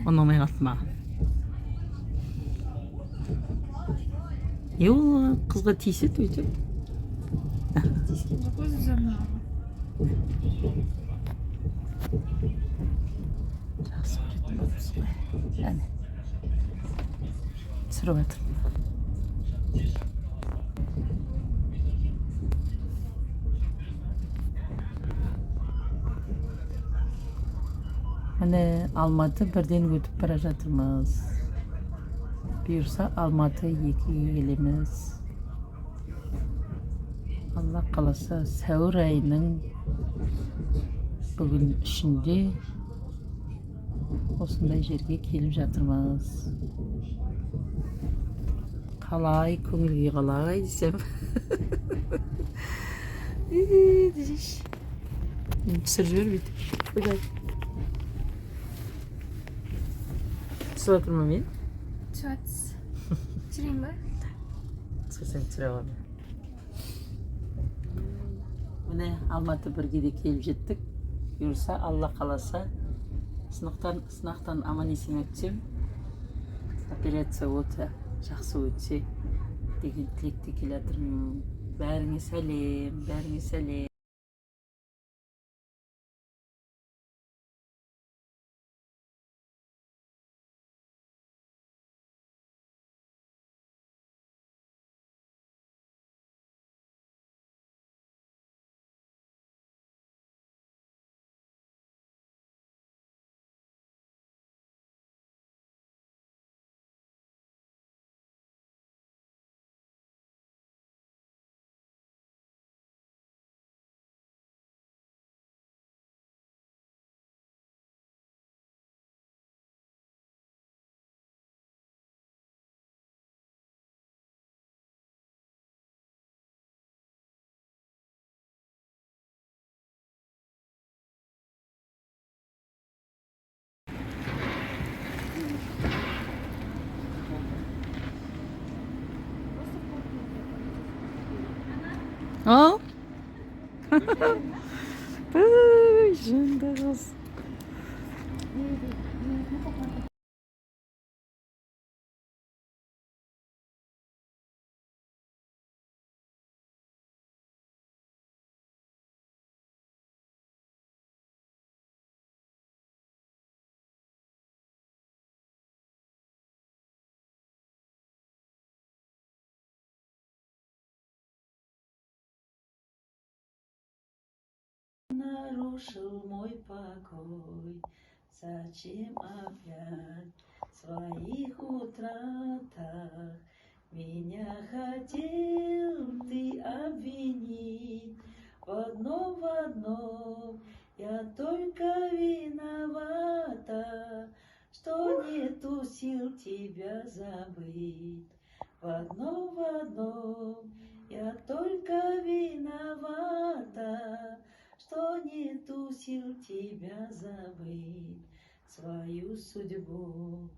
Onu yapma. Yo, kızga tiyset öйтіп. Тиіскен жоқ өзі жаңағы. Жақсы көретін болыпсыз ғой. Әне. Түсіріп жатырмын. Міне Алматы бірден өтіп бара жатырмыз. Бұйырса Алматы 2-ге келеміз. Алла қаласа сәуір айының бүгін 3-інде осындай жерге келіп жатырмыз. Қалай, көңілге қалай десем. Түсіріп жібер бүйтіп. Бұдай. Түсіп отырмын мен? Түсіп. Түсірейін ба? Сен түсіре аламын. Міне Алматы 1-ге де келіп жеттік. Бұйырса Алла қаласа сынақтан аман есен өтсем, операция өте жақсы өтсе деген тілекте келе жатырмын. Бәріңе сәлем, бәріңе сәлем. Al. Жынды қыз. Нарушил мой покой, зачем опять в своих утратах меня хотел ты обвинить? В одном я только виновата, что нету сил тебя забыть. В одном я только виновата, что нету сил тебя забыть. Свою судьбу